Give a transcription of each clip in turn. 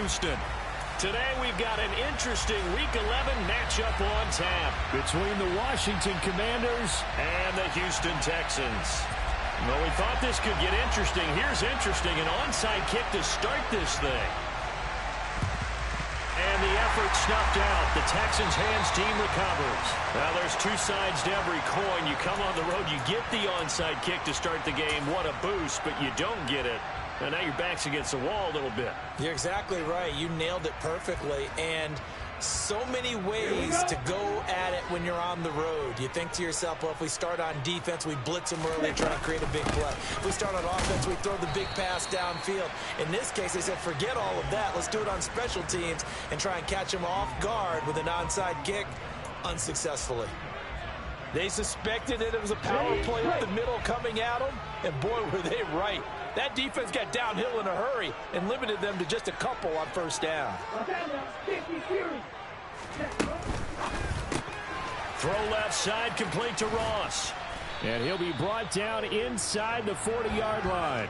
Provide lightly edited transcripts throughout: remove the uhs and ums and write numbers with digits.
Houston. Today we've got an interesting Week 11 matchup on tap between the Washington Commanders and the Houston Texans. Well, we thought this could get interesting. Here's interesting, an onside kick to start this thing. And the effort snuffed out. The Texans' hands team recovers. Now there's two sides to every coin. You come on the road, you get the onside kick to start the game. What a boost, but you don't get it. And now your back's against the wall a little bit. You're exactly right. You nailed it perfectly. And so many ways to go at it when you're on the road. You think to yourself, well, if we start on defense, we blitz them early, try to create a big play. If we start on offense, we throw the big pass downfield. In this case, they said, forget all of that. Let's do it on special teams and try and catch them off guard with an onside kick unsuccessfully. They suspected that it was a power play up the middle coming at them, and boy, were they right. That defense got downhill in a hurry and limited them to just a couple on first down. Throw left side, complete to Ross. And he'll be brought down inside the 40-yard line.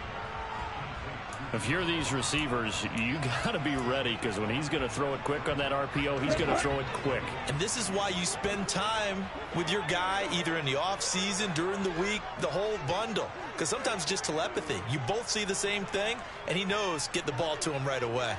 If you're these receivers, you got to be ready, because when he's going to throw it quick on that RPO, he's going to throw it quick. And this is why you spend time with your guy either in the offseason, during the week, the whole bundle. Because sometimes just telepathy. You both see the same thing, and he knows get the ball to him right away.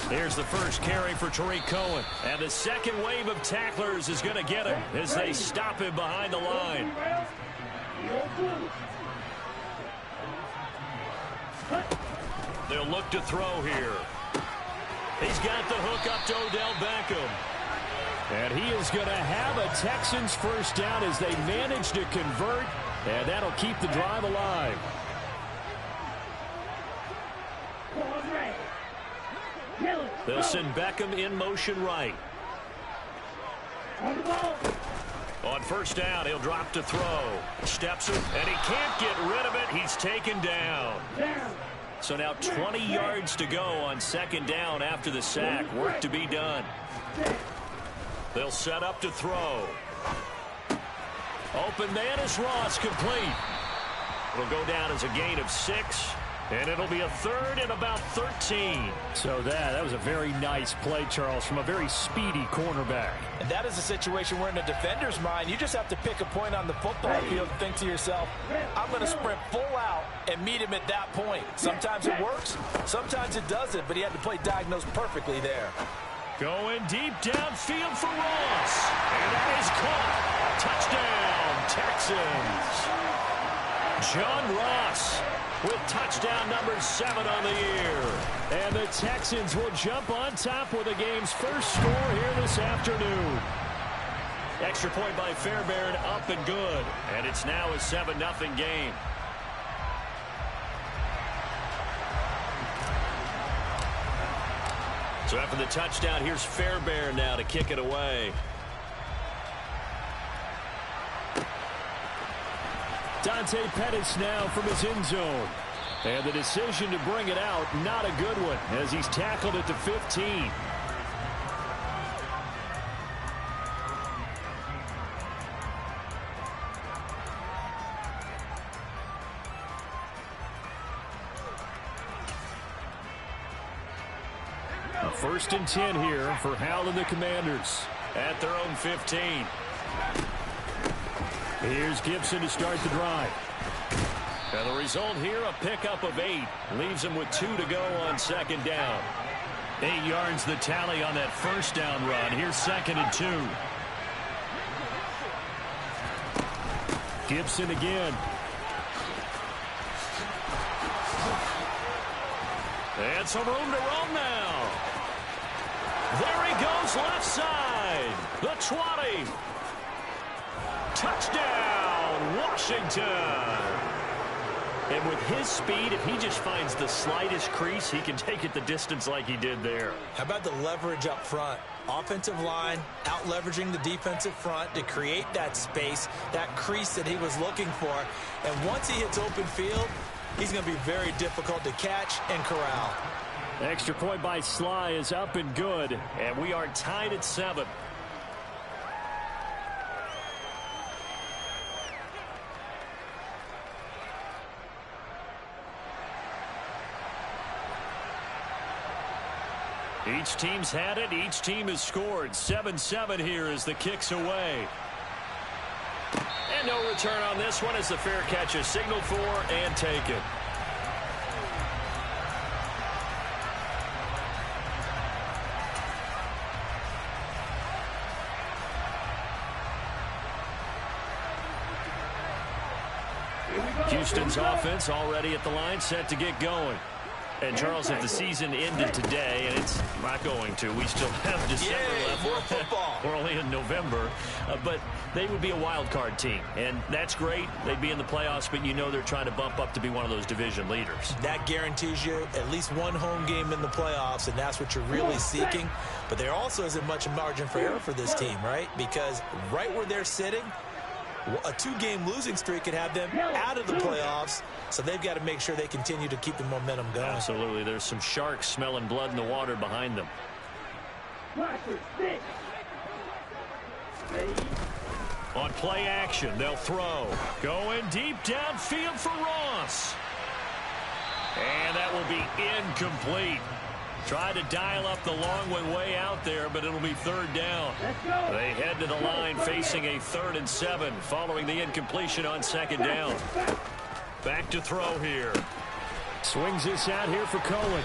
Here's the first carry for Tariq Cohen. And the second wave of tacklers is going to get him as they stop him behind the line. They'll look to throw here. He's got the hook up to Odell Beckham. And he is going to have a Texans first down as they manage to convert. And that'll keep the drive alive. They'll send Beckham in motion right. On first down, he'll drop to throw. Steps it, and he can't get rid of it. He's taken down. So now 20 yards to go on second down after the sack. Work to be done. They'll set up to throw. Open man is Ross, complete. It'll go down as a gain of 6. And it'll be a third and about 13. So that was a very nice play, Charles, from a very speedy cornerback. And that is a situation where in the defender's mind, you just have to pick a point on the football field and think to yourself, I'm going to sprint full out and meet him at that point. Sometimes it works, sometimes it doesn't, but he had to play diagnosed perfectly there. Going deep downfield for Ross. And that is caught. Touchdown, Texans. John Ross with touchdown number 7 on the year. And the Texans will jump on top with the game's first score here this afternoon. Extra point by Fairbairn, up and good. And it's now a 7-0 game. So after the touchdown, here's Fairbairn now to kick it away. Dante Pettis now from his end zone. And the decision to bring it out, not a good one, as he's tackled at the 15. First and 10 here for Hal and the Commanders. At their own 15. Here's Gibson to start the drive. And the result here, a pickup of 8. Leaves him with 2 to go on second down. 8 yards the tally on that first down run. Here's second and 2. Gibson again. And some room to roam now. There he goes, left side. The 20. Touchdown, Washington. And with his speed, if he just finds the slightest crease, he can take it the distance like he did there. How about the leverage up front? Offensive line out leveraging the defensive front to create that space, that crease that he was looking for. And once he hits open field, he's going to be very difficult to catch and corral. Extra point by Sly is up and good. And we are tied at 7. Each team's had it. Each team has scored. 7-7 here as the kick's away. And no return on this one as the fair catch is signaled for and taken. Houston's offense already at the line, set to get going. And, Charles, if the season ended today, and it's not going to, we still have December left. More football. We're only in November. But they would be a wild card team, and that's great. They'd be in the playoffs, but you know they're trying to bump up to be one of those division leaders. That guarantees you at least one home game in the playoffs, and that's what you're really seeking. But there also isn't much margin for error for this team, right? Because right where they're sitting, a two-game losing streak could have them out of the playoffs, so they've got to make sure they continue to keep the momentum going. Absolutely. There's some sharks smelling blood in the water behind them. On play action, they'll throw. Going deep downfield for Ross. And that will be incomplete. Tried to dial up the long one way out there, but it'll be third down. They head to the line facing a 3rd and 7 following the incompletion on 2nd down. Back to throw here. Swings this out here for Cohen.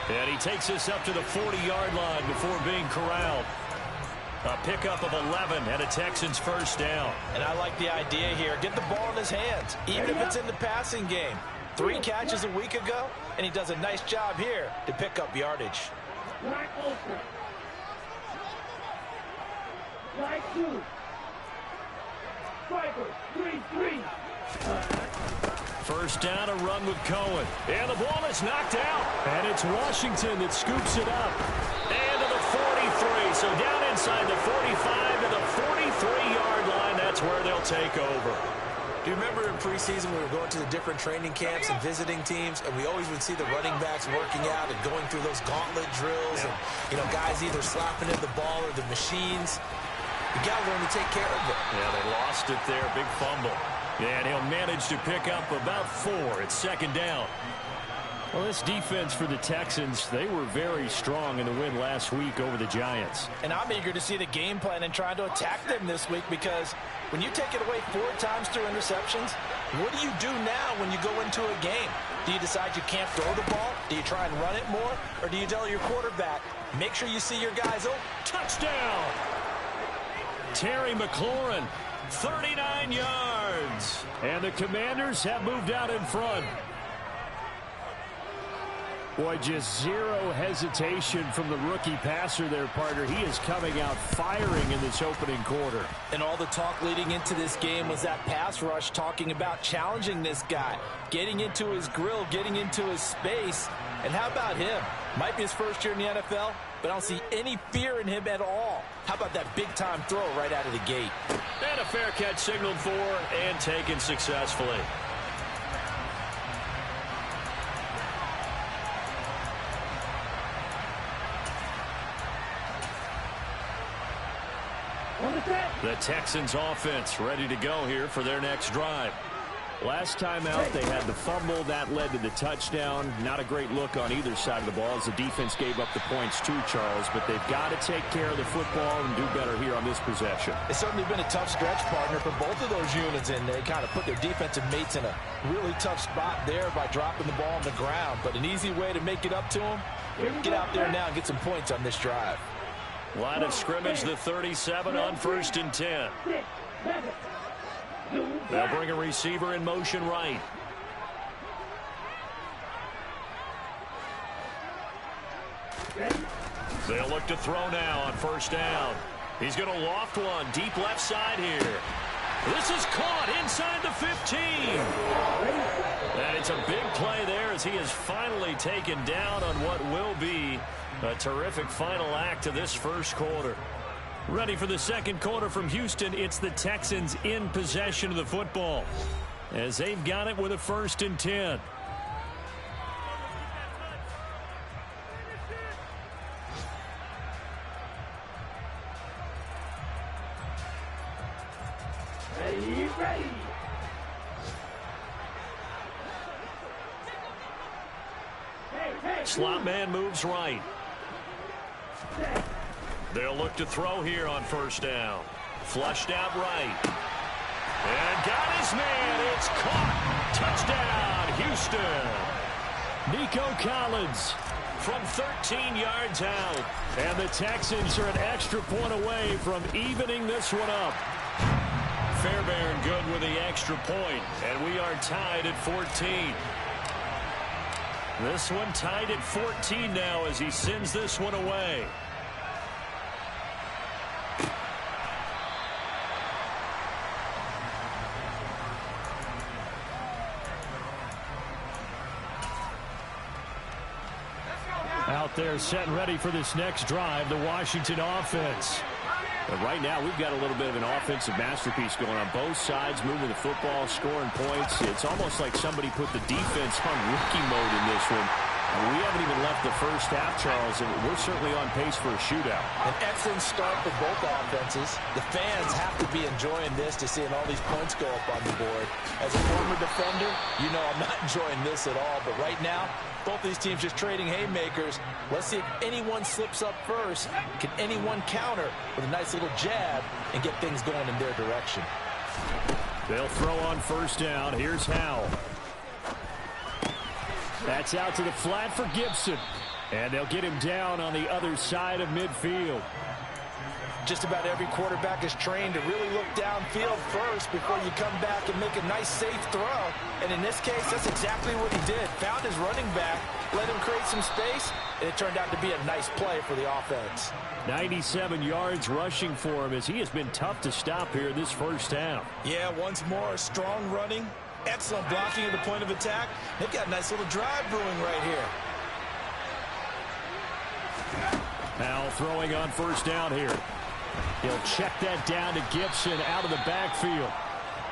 And he takes this up to the 40-yard line before being corralled. A pickup of 11 and a Texans first down. And I like the idea here. Get the ball in his hands, even if it's in the passing game. 3 catches a week ago, and he does a nice job here to pick up yardage. First down, a run with Cohen. And the ball is knocked out. And it's Washington that scoops it up. And to the 43. So down inside the 45 to the 43-yard line. That's where they'll take over. Do you remember in preseason we were going to the different training camps and visiting teams, and we always would see the running backs working out and going through those gauntlet drills, and, you know, guys either slapping at the ball or the machines. You got to learn to take care of it. Yeah, they lost it there. Big fumble. And he'll manage to pick up about 4 at 2nd down. Well, this defense for the Texans, they were very strong in the win last week over the Giants. And I'm eager to see the game plan and trying to attack them this week, because when you take it away 4 times through interceptions, what do you do now when you go into a game? Do you decide you can't throw the ball? Do you try and run it more? Or do you tell your quarterback, make sure you see your guys open? Touchdown! Terry McLaurin, 39 yards. And the Commanders have moved out in front. Boy, just zero hesitation from the rookie passer there, partner. He is coming out firing in this opening quarter. And all the talk leading into this game was that pass rush, talking about challenging this guy, getting into his grill, getting into his space. And how about him? Might be his first year in the NFL, but I don't see any fear in him at all. How about that big-time throw right out of the gate? And a fair catch signaled for and taken successfully. The Texans offense ready to go here for their next drive. Last time out, they had the fumble. That led to the touchdown. Not a great look on either side of the ball as the defense gave up the points too, Charles. But they've got to take care of the football and do better here on this possession. It's certainly been a tough stretch, partner, for both of those units, and they kind of put their defensive mates in a really tough spot there by dropping the ball on the ground. But an easy way to make it up to them, get out there now and get some points on this drive. Line of scrimmage, the 37 on 1st and 10. They'll bring a receiver in motion right. They'll look to throw now on 1st down. He's going to loft one deep left side here. This is caught inside the 15. And it's a big play there as he is finally taken down on what will be a terrific final act of this first quarter. Ready for the second quarter from Houston. It's the Texans in possession of the football as they've got it with a 1st and 10. Ready. Slot man moves right. They'll look to throw here on first down. Flushed out right. And got his man. It's caught. Touchdown, Houston. Nico Collins From 13 yards out. And the Texans are an extra point away from evening this one up. Fairbairn good with the extra point, and we are tied at 14. This one tied at 14 now as he sends this one away. Out there set and ready for this next drive, the Washington offense. But right now, we've got a little bit of an offensive masterpiece going on both sides, moving the football, scoring points. It's almost like somebody put the defense on rookie mode in this one. And we haven't even left the first half, Charles, and we're certainly on pace for a shootout. An excellent start for both offenses. The fans have to be enjoying this to seeing all these points go up on the board. As a former defender, you know I'm not enjoying this at all. But right now, both these teams just trading haymakers. Let's see if anyone slips up first. Can anyone counter with a nice little jab and get things going in their direction? They'll throw on first down. Here's Howell. That's out to the flat for Gibson. And they'll get him down on the other side of midfield. Just about every quarterback is trained to really look downfield first before you come back and make a nice, safe throw. And in this case, that's exactly what he did. Found his running back, let him create some space, and it turned out to be a nice play for the offense. 97 yards rushing for him as he has been tough to stop here this first half. Yeah, once more, strong running, excellent blocking at the point of attack. They've got a nice little drive brewing right here. Now throwing on first down here. He'll check that down to Gibson out of the backfield.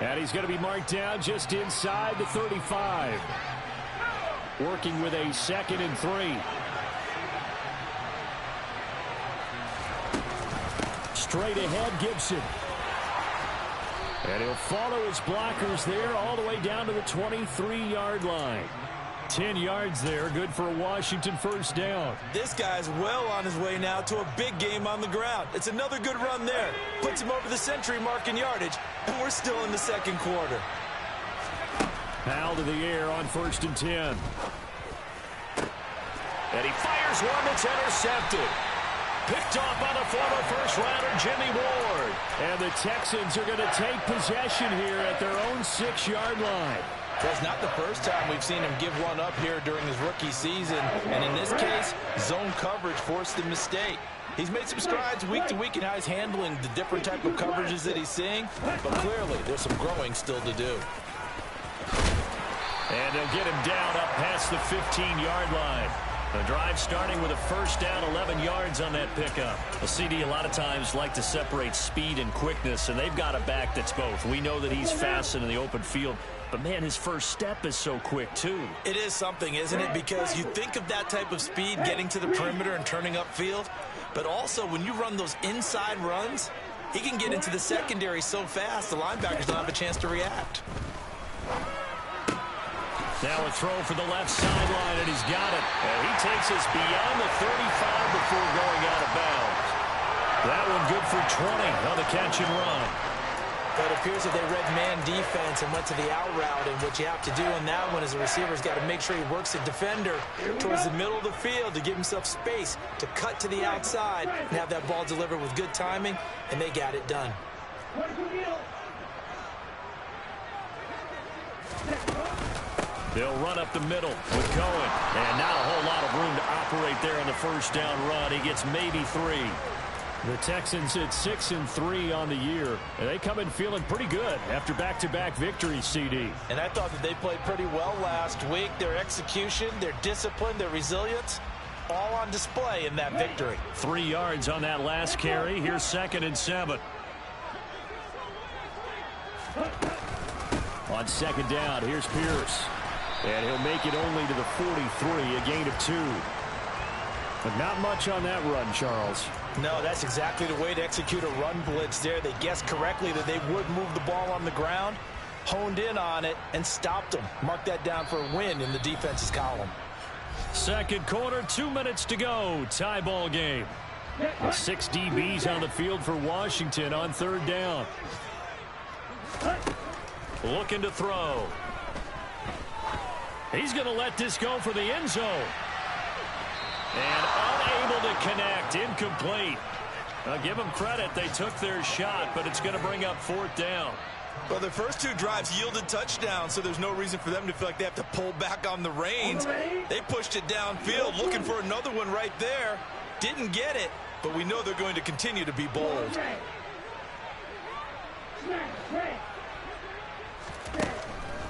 And he's going to be marked down just inside the 35. Working with a 2nd and 3. Straight ahead, Gibson. And he'll follow his blockers there all the way down to the 23-yard line. 10 yards there, good for a Washington first down. This guy's well on his way now to a big game on the ground. It's another good run there. Puts him over the century mark in yardage, and we're still in the second quarter. Powell to the air on 1st and 10. And he fires one that's intercepted. Picked off by the former first-rounder Jimmy Ward. And the Texans are going to take possession here at their own 6-yard line. Well, it's not the first time we've seen him give one up here during his rookie season. And in this case, zone coverage forced the mistake. He's made some strides week to week in how he's handling the different type of coverages that he's seeing. But clearly, there's some growing still to do. And they'll get him down up past the 15-yard line. The drive starting with a first down, 11 yards on that pickup. Well, CD a lot of times like to separate speed and quickness, and they've got a back that's both. We know that he's fast in the open field, but, man, his first step is so quick, too. It is something, isn't it? Because you think of that type of speed getting to the perimeter and turning upfield, but also when you run those inside runs, he can get into the secondary so fast the linebackers don't have a chance to react. Now a throw for the left sideline, and he's got it. And he takes us beyond the 35 before going out of bounds. That one good for 20 on the catch and run. But it appears that they read man defense and went to the out route, and what you have to do in that one is the receiver's got to make sure he works the defender towards the middle of the field to give himself space to cut to the outside and have that ball delivered with good timing, and they got it done. They'll run up the middle with Cohen. And not a whole lot of room to operate there on the first down run. He gets maybe 3. The Texans at 6-3 on the year. And they come in feeling pretty good after back-to-back victories, CD. And I thought that they played pretty well last week. Their execution, their discipline, their resilience, all on display in that victory. 3 yards on that last carry. Here's 2nd and 7. On 2nd down, here's Pierce. And he'll make it only to the 43, a gain of 2. But not much on that run, Charles. No, that's exactly the way to execute a run blitz there. They guessed correctly that they would move the ball on the ground, honed in on it, and stopped them. Mark that down for a win in the defense's column. Second quarter, 2 minutes to go. Tie ball game. The 6 DBs on the field for Washington on 3rd down. Looking to throw. He's going to let this go for the end zone. And unable to connect. Incomplete. I'll give them credit. They took their shot, but it's going to bring up 4th down. Well, their first 2 drives yielded touchdowns, so there's no reason for them to feel like they have to pull back on the reins. They pushed it downfield, looking for another one right there. Didn't get it, but we know they're going to continue to be bold.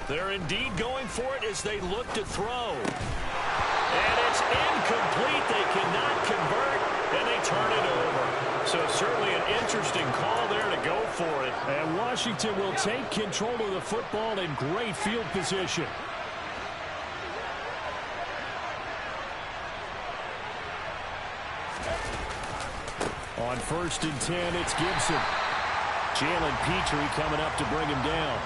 They're indeed going for it as they look to throw. And it's incomplete. They cannot convert, and they turn it over. So certainly an interesting call there to go for it. And Washington will take control of the football in great field position. On 1st and 10, it's Gibson. Jalen Petrie coming up to bring him down.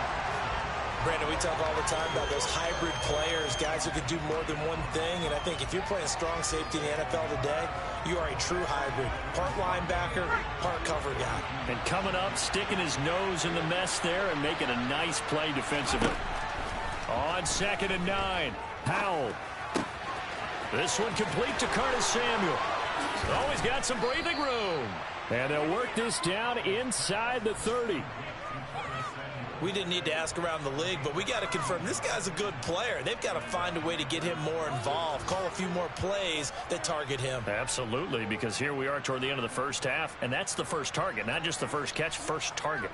Brandon, we talk all the time about those hybrid players, guys who could do more than one thing. And I think if you're playing strong safety in the NFL today, you are a true hybrid. Part linebacker, part cover guy. And coming up, sticking his nose in the mess there and making a nice play defensively. On 2nd and 9, Powell. This one complete to Curtis Samuel. Oh, he's got some breathing room. And they'll work this down inside the 30. We didn't need to ask around the league, but we got to confirm this guy's a good player. They've got to find a way to get him more involved, call a few more plays that target him. Absolutely, because here we are toward the end of the first half, and that's the first target, not just the first catch, first target.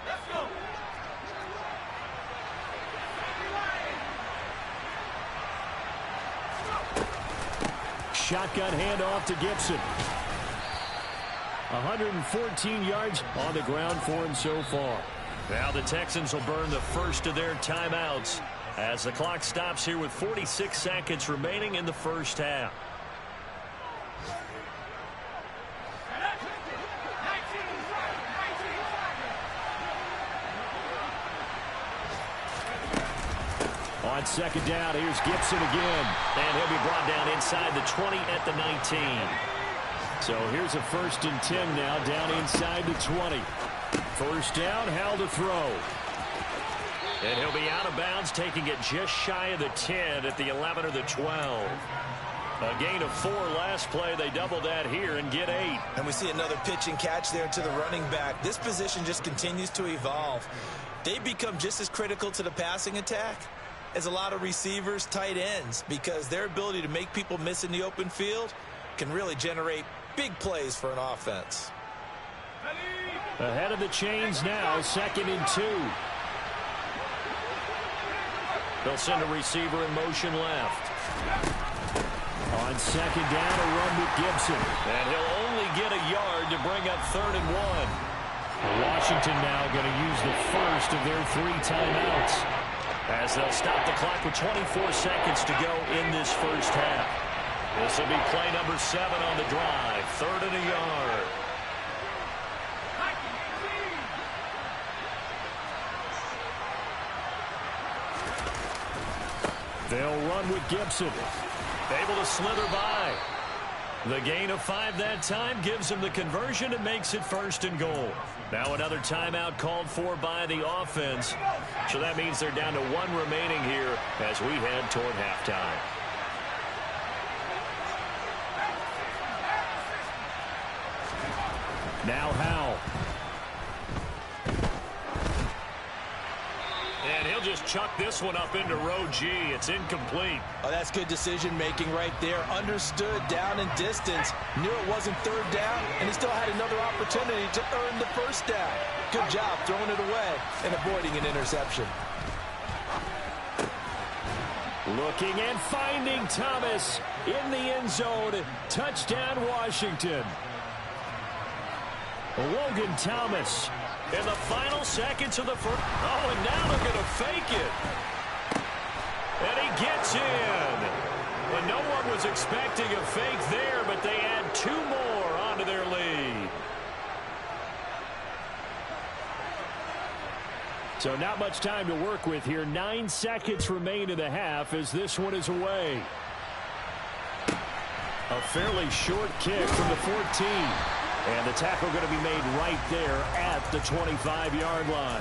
Let's go. Shotgun handoff to Gibson. 114 yards on the ground for him so far. Now the Texans will burn the first of their timeouts as the clock stops here with 46 seconds remaining in the first half. On 2nd down, here's Gibson again. And he'll be brought down inside the 20 at the 19. So here's a 1st and 10 now, down inside the 20. 1st down, Howell to throw. And he'll be out of bounds, taking it just shy of the 10 at the 11 or the 12. A gain of 4 last play. They double that here and get 8. And we see another pitch and catch there to the running back. This position just continues to evolve. They become just as critical to the passing attack as a lot of receivers, tight ends, because their ability to make people miss in the open field can really generate big plays for an offense. Ahead of the chains now, 2nd and 2. They'll send a receiver in motion left. On 2nd down, a run with Gibson. And he'll only get a yard to bring up 3rd and 1. Washington now going to use the first of their 3 timeouts as they'll stop the clock with 24 seconds to go in this first half. This will be play number 7 on the drive. 3rd and a yard. They'll run with Gibson. Able to slither by. The gain of 5 that time gives him the conversion and makes it 1st and goal. Now another timeout called for by the offense. So that means they're down to 1 remaining here as we head toward halftime. Now Howell. And he'll just chuck this one up into row G. It's incomplete. Oh, that's good decision making right there. Understood down and distance. Knew it wasn't 3rd down, and he still had another opportunity to earn the 1st down. Good job throwing it away and avoiding an interception. Looking and finding Thomas in the end zone. Touchdown, Washington. Logan Thomas in the final seconds of the first. Oh, and now they're going to fake it. And he gets in. And no one was expecting a fake there, but they add 2 more onto their lead. So not much time to work with here. 9 seconds remain in the half as this one is away. A fairly short kick from the 14. And the tackle going to be made right there at the 25-yard line.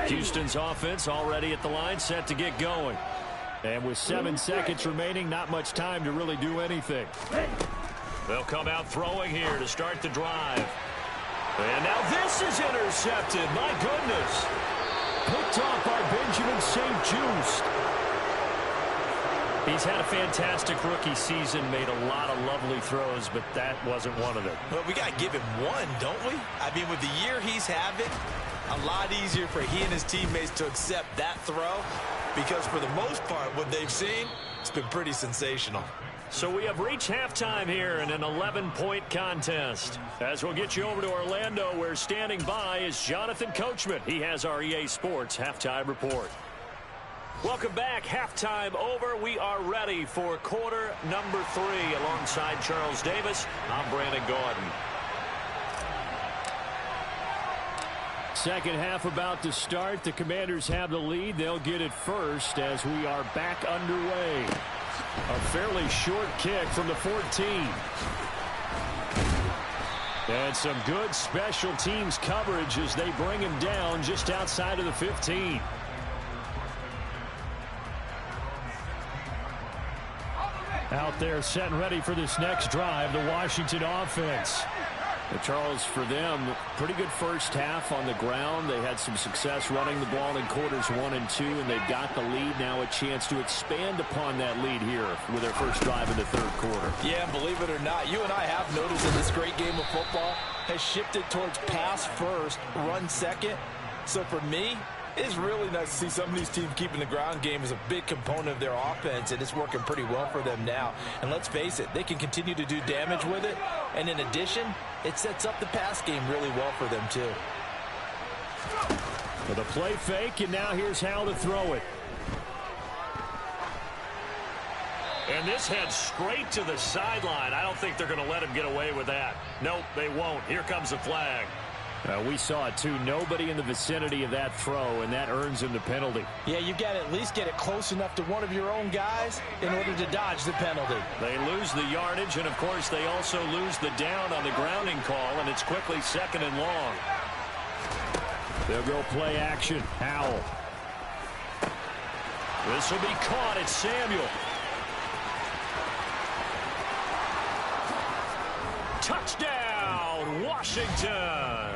Houston's offense already at the line, set to get going. And with 7 seconds remaining, not much time to really do anything. They'll come out throwing here to start the drive. And now this is intercepted. My goodness. Picked off by Benjamin St. Just. He's had a fantastic rookie season, made a lot of lovely throws, but that wasn't one of them. Well, we got to give him one, don't we? I mean, with the year he's having, a lot easier for he and his teammates to accept that throw, because for the most part, what they've seen, it's been pretty sensational. So we have reached halftime here in an 11-point contest. As we'll get you over to Orlando, where standing by is Jonathan Coachman. He has our EA Sports Halftime Report. Welcome back. Halftime over. We are ready for quarter number 3. Alongside Charles Davis, I'm Brandon Gordon. Second half about to start. The Commanders have the lead. They'll get it first as we are back underway. A fairly short kick from the 14. And some good special teams coverage as they bring him down just outside of the 15. Out there set and ready for this next drive, the Washington offense. Charles, for them, pretty good first half on the ground. They had some success running the ball in quarters 1 and 2, and they've got the lead. Now a chance to expand upon that lead here with their first drive in the third quarter. Yeah, and believe it or not, you and I have noticed that this great game of football has shifted towards pass first, run second. So for me, it's really nice to see some of these teams keeping the ground game as a big component of their offense, and it's working pretty well for them now. And let's face it, they can continue to do damage with it. And in addition, it sets up the pass game really well for them, too. For the play fake, and now here's how to throw it. And this heads straight to the sideline. I don't think they're going to let him get away with that. Nope, they won't. Here comes the flag. We saw it, too. Nobody in the vicinity of that throw, and that earns him the penalty. Yeah, you got to at least get it close enough to one of your own guys in order to dodge the penalty. They lose the yardage, and, of course, they also lose the down on the grounding call, and it's quickly 2nd and long. They'll go play action. Howell. This will be caught. It's Samuel. Touchdown, Washington.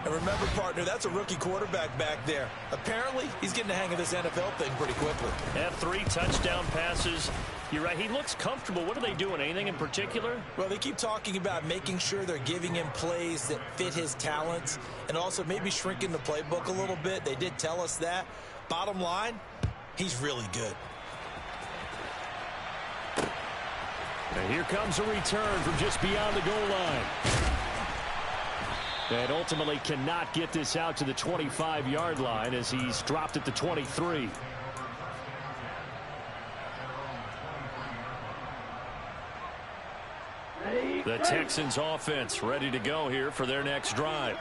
And remember, partner, that's a rookie quarterback back there. Apparently, he's getting the hang of this NFL thing pretty quickly. Have 3 touchdown passes. You're right. He looks comfortable. What are they doing? Anything in particular? Well, they keep talking about making sure they're giving him plays that fit his talents and also maybe shrinking the playbook a little bit. They did tell us that. Bottom line, he's really good. And here comes a return from just beyond the goal line. And ultimately cannot get this out to the 25-yard line as he's dropped at the 23. The Texans offense ready to go here for their next drive.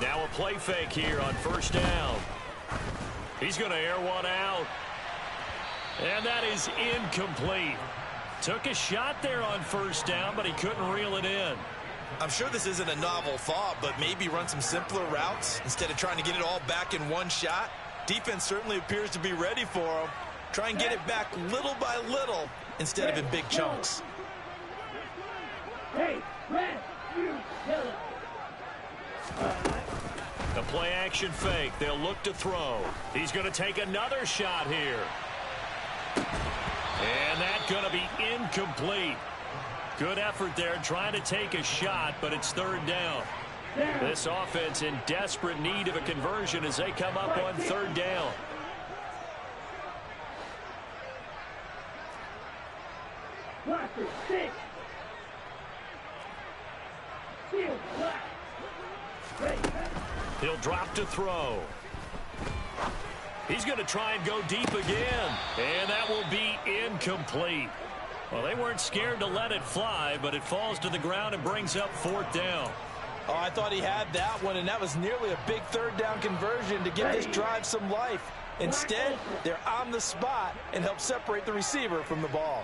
Now a play fake here on first down. He's going to air one out. And that is incomplete. Took a shot there on first down, but he couldn't reel it in. I'm sure this isn't a novel thought, but maybe run some simpler routes instead of trying to get it all back in one shot. Defense certainly appears to be ready for him. Try and get it back little by little instead of in big chunks. Hey, Red, you kill it. The play action fake. They'll look to throw. He's going to take another shot here. And that's going to be incomplete. Good effort there trying to take a shot, but it's 3rd down. This offense in desperate need of a conversion as they come up on 3rd down. Blocker, 6. Shield, black. He'll drop to throw. He's going to try and go deep again. And that will be incomplete. Well, they weren't scared to let it fly, but it falls to the ground and brings up 4th down. Oh, I thought he had that one, and that was nearly a big third down conversion to give this drive some life. Instead, they're on the spot and help separate the receiver from the ball.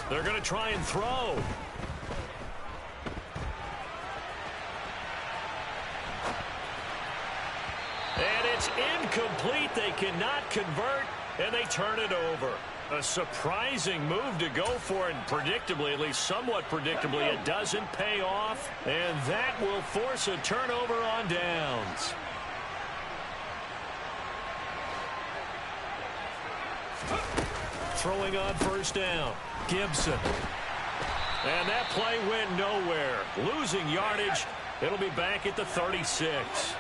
They're going to try and throw. And it's incomplete. They cannot convert, and they turn it over. A surprising move to go for it, and predictably, at least somewhat predictably, it doesn't pay off, and that will force a turnover on downs. Throwing on first down, Gibson. And that play went nowhere. Losing yardage. It'll be back at the 36.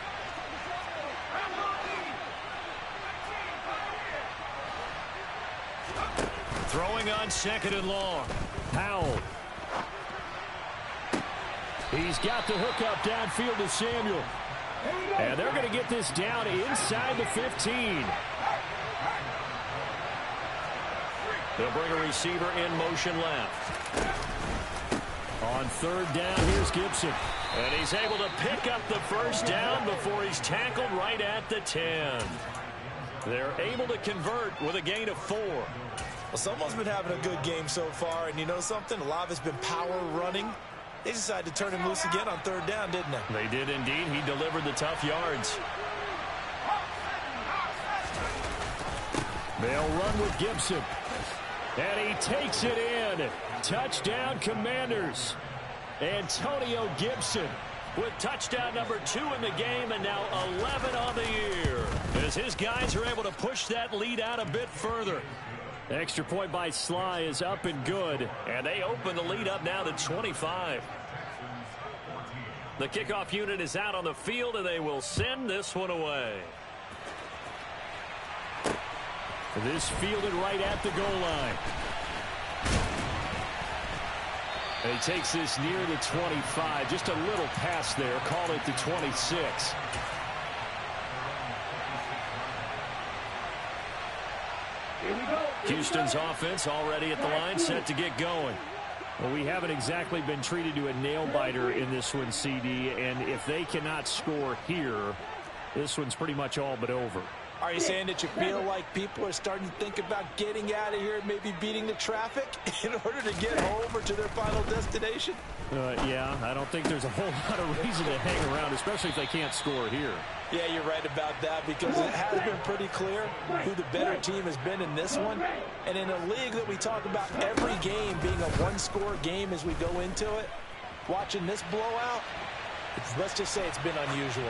Throwing on second and long. Powell. He's got the hook up downfield to Samuel. And they're going to get this down inside the 15. They'll bring a receiver in motion left. On third down, here's Gibson. And he's able to pick up the first down before he's tackled right at the 10. They're able to convert with a gain of 4. Well, someone's been having a good game so far, and you know something? A lot of it's been power running. They decided to turn him loose again on third down, didn't they? They did indeed. He delivered the tough yards. They'll run with Gibson. And he takes it in. Touchdown, Commanders. Antonio Gibson with touchdown number 2 in the game, and now 11 on the year, as his guys are able to push that lead out a bit further. Extra point by Sly is up and good. And they open the lead up now to 25. The kickoff unit is out on the field, and they will send this one away. This fielded right at the goal line. And he takes this near the 25. Just a little pass there. Call it the 26. Houston's offense already at the line, set to get going. Well, we haven't exactly been treated to a nail-biter in this one, CD, and if they cannot score here, this one's pretty much all but over. Are you saying that you feel like people are starting to think about getting out of here and maybe beating the traffic in order to get home or to their final destination? Yeah, I don't think there's a whole lot of reason to hang around, especially if they can't score here. Yeah, you're right about that, because it has been pretty clear who the better team has been in this one. And in a league that we talk about every game being a one-score game as we go into it, watching this blowout, let's just say it's been unusual.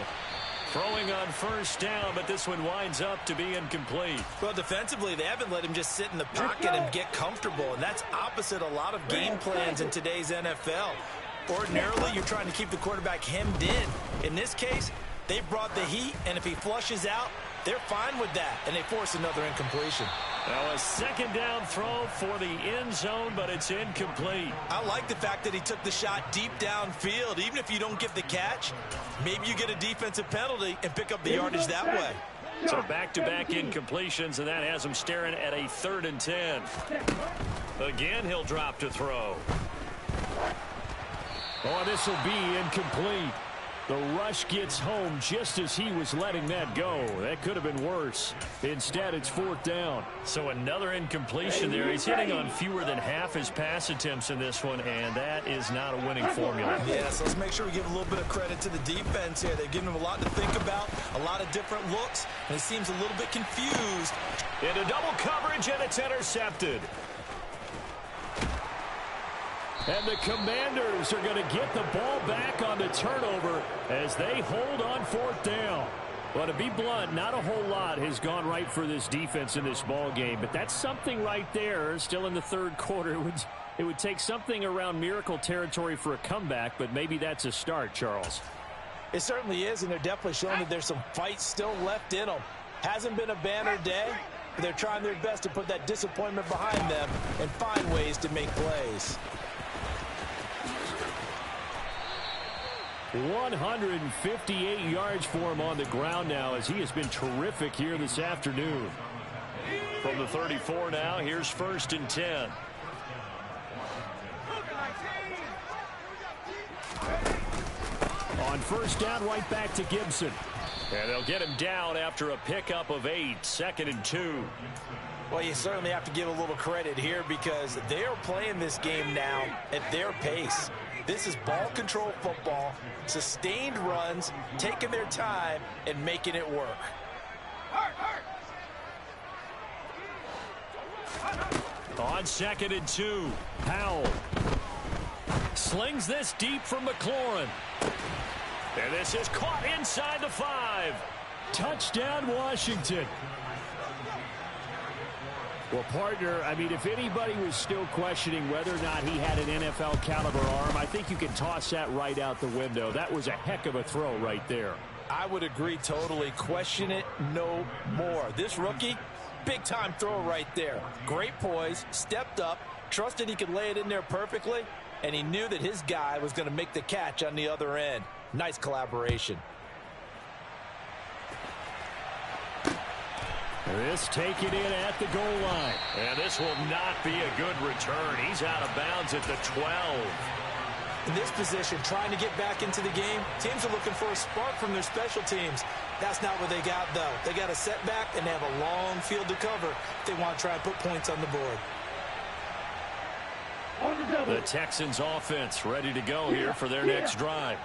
Throwing on first down, but this one winds up to be incomplete. Well, defensively, they haven't let him just sit in the pocket and get comfortable, and that's opposite a lot of game plans in today's NFL. Ordinarily, you're trying to keep the quarterback hemmed in. In this case, they brought the heat, and if he flushes out, they're fine with that, and they force another incompletion. Now a second down throw for the end zone, but it's incomplete. I like the fact that he took the shot deep downfield. Even if you don't get the catch, maybe you get a defensive penalty and pick up the yardage that way. So back-to-back incompletions, and that has him staring at a 3rd and 10. Again, he'll drop to throw. Oh, this will be incomplete. The rush gets home just as he was letting that go. That could have been worse. Instead, it's 4th down. So another incompletion there. He's hitting on fewer than half his pass attempts in this one, and that is not a winning formula. Yeah, so let's make sure we give a little bit of credit to the defense here. They've given him a lot to think about, a lot of different looks, and he seems a little bit confused. Into double coverage, and it's intercepted. And the Commanders are going to get the ball back on the turnover as they hold on 4th down. Well, to be blunt, not a whole lot has gone right for this defense in this ball game, but that's something right there. Still in the 3rd quarter, it would take something around miracle territory for a comeback, but maybe that's a start, Charles. It certainly is, and they're definitely showing that there's some fight still left in them. Hasn't been a banner day, but they're trying their best to put that disappointment behind them and find ways to make plays. 158 yards for him on the ground now, as he has been terrific here this afternoon. From the 34 now, here's 1st and 10. first down right back to Gibson. And they'll get him down after a pickup of 8, 2nd and 2. Well, you certainly have to give a little credit here because they are playing this game now at their pace. This is ball control football, sustained runs, taking their time, and making it work. On 2nd and 2, Powell slings this deep from McLaurin. And this is caught inside the 5. Touchdown, Washington. Well, partner, I mean, if anybody was still questioning whether or not he had an NFL caliber arm, I think you can toss that right out the window. That was a heck of a throw right there. I would agree totally. Question it no more. This rookie, big-time throw right there. Great poise, stepped up, trusted he could lay it in there perfectly, and he knew that his guy was going to make the catch on the other end. Nice collaboration. This taken in at the goal line. And this will not be a good return. He's out of bounds at the 12. In this position, trying to get back into the game, teams are looking for a spark from their special teams. That's not what they got, though. They got a setback, and they have a long field to cover if they want to try and put points on the board. The Texans offense ready to go here for their next drive.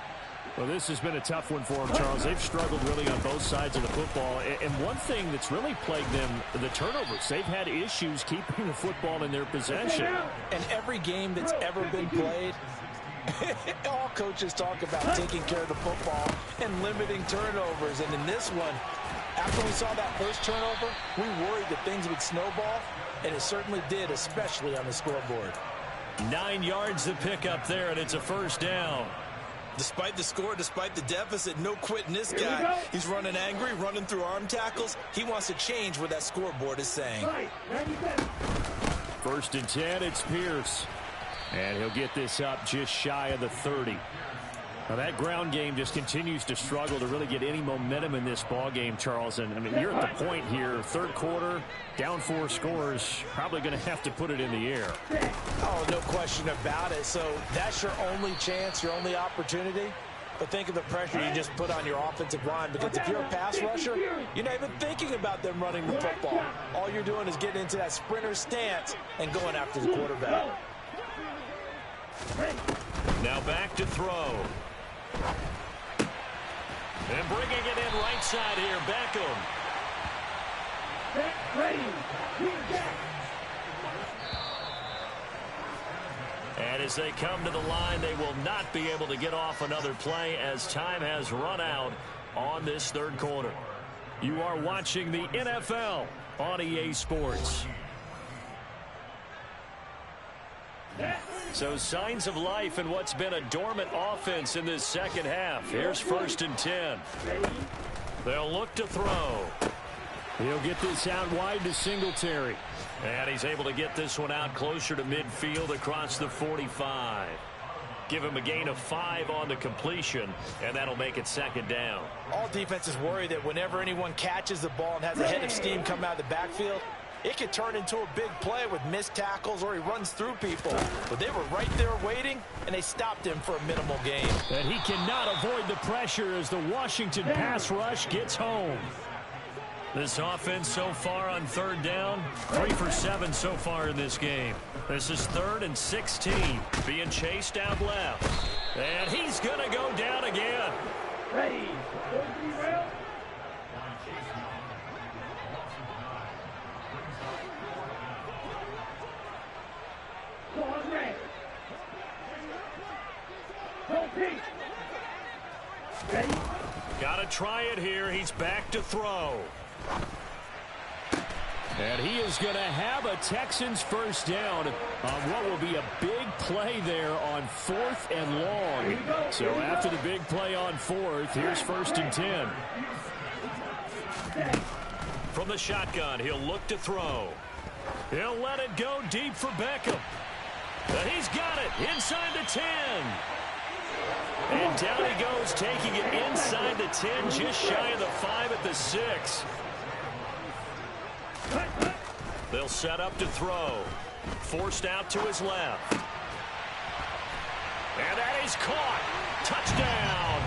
Well, this has been a tough one for them, Charles. They've struggled really on both sides of the football. And one thing that's really plagued them, the turnovers. They've had issues keeping the football in their possession. And every game that's ever been played, all coaches talk about taking care of the football and limiting turnovers. And in this one, after we saw that first turnover, we worried that things would snowball, and it certainly did, especially on the scoreboard. 9 yards to pick up there, and it's a first down. Despite the score, despite the deficit, no quitting this guy. He's running angry, running through arm tackles. He wants to change what that scoreboard is saying. 1st and 10, it's Pierce. And he'll get this up just shy of the 30. Now that ground game just continues to struggle to really get any momentum in this ball game, Charles. And I mean, you're at the point here, 3rd quarter, down 4 scores, probably going to have to put it in the air. Oh, no question about it. So that's your only chance, your only opportunity. But think of the pressure you just put on your offensive line, because if you're a pass rusher, you're not even thinking about them running the football. All you're doing is getting into that sprinter stance and going after the quarterback. Now back to throw. And bringing it in right side here, Beckham. And as they come to the line, they will not be able to get off another play as time has run out on this 3rd quarter. You are watching the NFL on EA Sports. So signs of life in what's been a dormant offense in this 2nd half. Here's 1st and 10. They'll look to throw. He'll get this out wide to Singletary. And he's able to get this one out closer to midfield across the 45. Give him a gain of 5 on the completion, and that'll make it 2nd down. All defenses worry that whenever anyone catches the ball and has a head of steam come out of the backfield, it could turn into a big play with missed tackles or he runs through people. But they were right there waiting, and they stopped him for a minimal gain. And he cannot avoid the pressure as the Washington pass rush gets home. This offense so far on 3rd down, 3 for 7 so far in this game. This is 3rd and 16, being chased out left. And he's going to go down again. Ready. Got to try it here. He's back to throw. And he is going to have a Texans first down on what will be a big play there on 4th and long. So after the big play on 4th, here's 1st and 10. From the shotgun, he'll look to throw. He'll let it go deep for Beckham. And he's got it inside the 10. And down he goes, taking it inside the 10, just shy of the 5 at the 6. They'll set up to throw. Forced out to his left. And that is caught. Touchdown,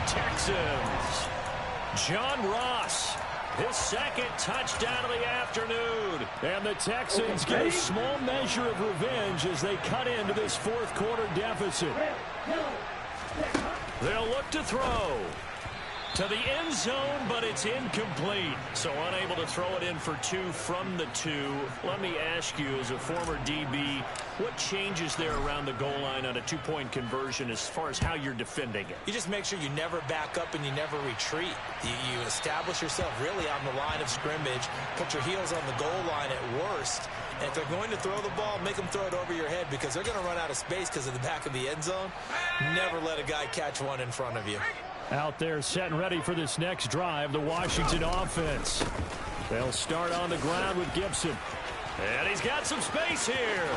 Texans. John Ross, his second touchdown of the afternoon. And the Texans get a small measure of revenge as they cut into this fourth quarter deficit. They'll look to throw to the end zone, but it's incomplete. So unable to throw it in for 2 from the 2. Let me ask you, as a former DB, what changes there around the goal line on a 2-point conversion as far as how you're defending it? You just make sure you never back up and you never retreat. You establish yourself really on the line of scrimmage, put your heels on the goal line at worst. And if they're going to throw the ball, make them throw it over your head because they're going to run out of space because of the back of the end zone. Never let a guy catch one in front of you. Out there set and ready for this next drive, the Washington offense. They'll start on the ground with Gibson. And he's got some space here.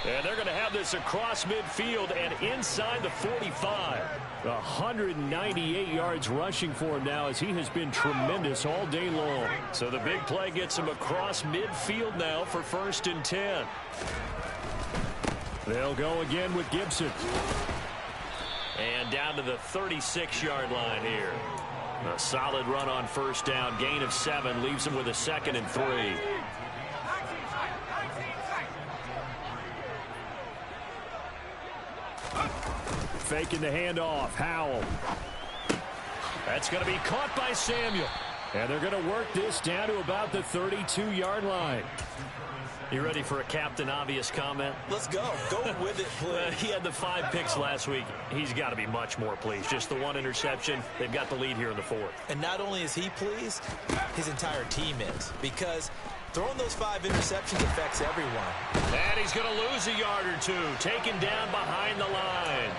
And they're going to have this across midfield and inside the 45. 198 yards rushing for him now as he has been tremendous all day long. So the big play gets him across midfield now for 1st and 10. They'll go again with Gibson. And down to the 36-yard line here. A solid run on 1st down. Gain of 7 leaves him with a 2nd and 3. Faking the handoff. Howell. That's going to be caught by Samuel. And they're going to work this down to about the 32-yard line. You ready for a Captain Obvious comment? Let's go. Go with it, please. He had the 5 picks last week. He's got to be much more pleased. Just the 1 interception. They've got the lead here in the 4th. And not only is he pleased, his entire team is. Because throwing those 5 interceptions affects everyone. And he's going to lose a yard or 2. Taken down behind the line.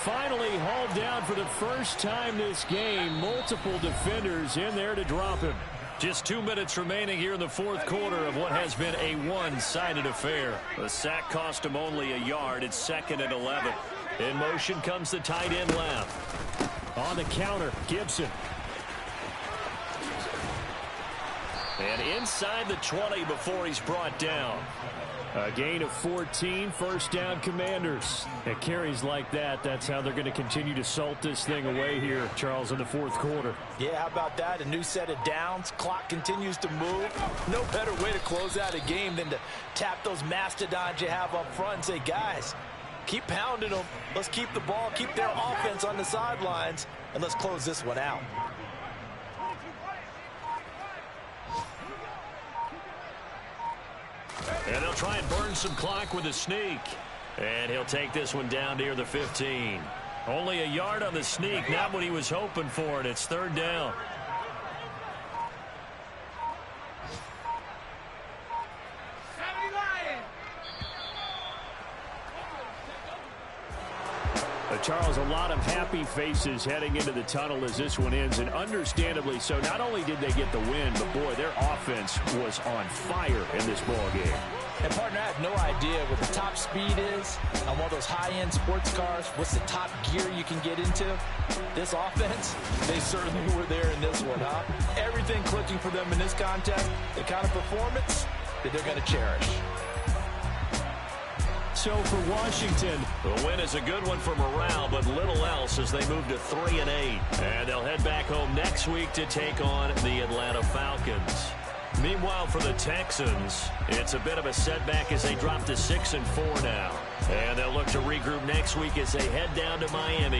Finally hauled down for the first time this game. Multiple defenders in there to drop him. Just 2 minutes remaining here in the 4th quarter of what has been a one-sided affair. The sack cost him only a yard. It's 2nd and 11. In motion comes the tight end left. On the counter, Gibson. And inside the 20 before he's brought down. A gain of 14, 1st down Commanders. At carries like that, that's how they're going to continue to salt this thing away here, Charles, in the 4th quarter. Yeah, how about that? A new set of downs. Clock continues to move. No better way to close out a game than to tap those mastodons you have up front and say, guys, keep pounding them. Let's keep the ball, keep their offense on the sidelines, and let's close this one out. And they'll try and burn some clock with a sneak. And he'll take this one down near the 15. Only a yard on the sneak, not what he was hoping for, and it's 3rd down. Charles, a lot of happy faces heading into the tunnel as this one ends, and understandably so. Not only did they get the win, but boy, their offense was on fire in this ball game. And partner, I have no idea what the top speed is on one of those high-end sports cars. What's the top gear you can get into? This offense, they certainly were there in this one, huh? Everything clicking for them in this contest, the kind of performance that they're going to cherish. So for Washington, the win is a good one for morale, but little else as they move to 3-8. And they'll head back home next week to take on the Atlanta Falcons. Meanwhile, for the Texans, it's a bit of a setback as they drop to 6-4 now. And they'll look to regroup next week as they head down to Miami.